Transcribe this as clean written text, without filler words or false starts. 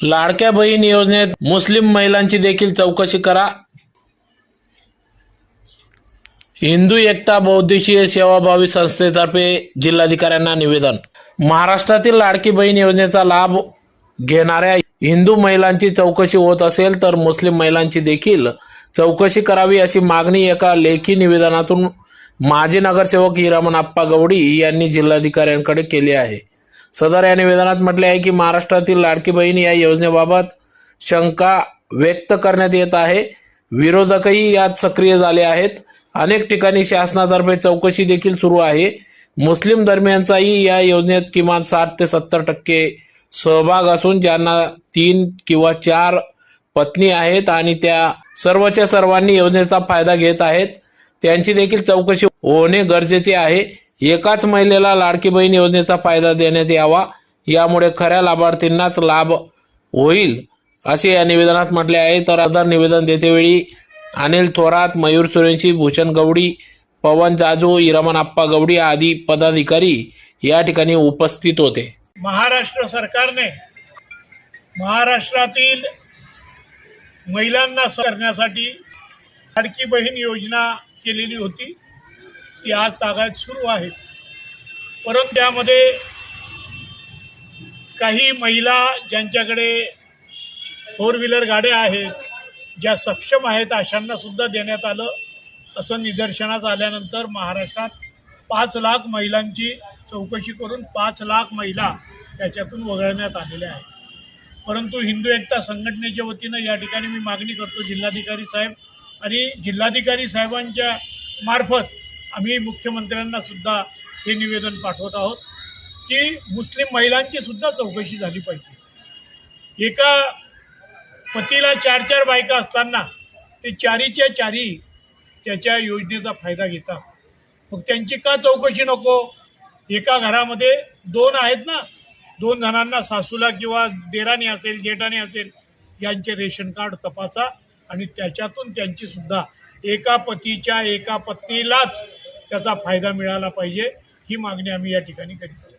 लाडक्या बहीण योजनेत मुस्लिम महिलांची देखील चौकशी करा। हिंदू एकता बहुउद्देशीय सेवाभावी संस्थेतर्फे जिल्हाधिकाऱ्यांना निवेदन। महाराष्ट्रातील लाडकी बहीण योजनेचा लाभ घेणाऱ्या हिंदू महिलांची चौकशी होत असेल तर मुस्लिम महिलांची देखील चौकशी करावी अशी मागणी एका लेखी निवेदनातून माजी नगरसेवक हिरामन आप्पा गवडी यांनी जिल्हाधिकाऱ्यांकडे केली आहे। सदर या निवेदनात म्हटले आहे की महाराष्ट्रातील लाडकी बहीण या योजनेबाबत शंका व्यक्त करण्यात येत आहे। विरोधकही यात सक्रिय झाले आहेत। अनेक ठिकाणी शासनातर्फे चौकशी देखील सुरू आहे। मुस्लिम धर्मियांचाही या योजनेत किमान 60 ते 70% सहभाग असून ज्यांना 3 किंवा 4 पत्नी आहेत आणि त्या सर्वच्या सर्वांनी योजनेचा फायदा घेत आहेत, त्यांची देखील चौकशी होणे गरजेचे आहे। एकाच महिलेला लाडकी बहीण योजनेचा फायदा देण्यात यावा, यामुळे खऱ्या लाभार्थींनाच लाभ होईल असे या निवेदनात म्हटले आहे। तर आधार निवेदन देतेवेळी अनिल थोरात, मयूर सूर्यवंशी, भूषण गवडी, पवन जाजू, हिरामन आप्पा गवडी आदी पदाधिकारी या ठिकाणी उपस्थित होते। महाराष्ट्र सरकारने महाराष्ट्रातील महिलांना करण्यासाठी लाडकी बहीण योजना केलेली होती, ती आज तागायत सुरू आहे। परंतु त्यामध्ये काही महिला ज्यांच्याकडे 4 व्हीलर गाड्या आहेत, ज्या सक्षम आहेत, अशांना सुद्धा देण्यात आलं असं निदर्शनास आल्यानंतर महाराष्ट्रात 5 लाख महिलांची चौकशी करून 5 लाख महिला त्याच्यातून वगळण्यात आलेल्या आहेत। परंतु हिंदू एकता संघटनेच्या वतीनं या ठिकाणी मी मागणी करतो जिल्हाधिकारी साहेब आणि जिल्हाधिकारी साहेबांच्या मार्फत आम्ही मुख्यमंत्र्यांना सुद्धा हे निवेदन पाठवत आहोत की मुस्लिम महिलांची सुद्धा चौकशी झाली पाहिजे। एका पतीला 4-4 बायका असताना ते 4च्या 4 त्याच्या योजनेचा फायदा घेतात, मग त्यांची का चौकशी नको? एका घरामध्ये 2 आहेत ना, 2 जणांना, सासूला किंवा देराणी असेल, जेठाणी असेल, यांचे रेशन कार्ड तपासा आणि त्याच्यातून त्यांची सुद्धा एका पतीच्या एका पत्नीलाच त्याचा फायदा मिळाला पाहिजे, ही मागणी आम्ही या ठिकाणी करीत आहोत।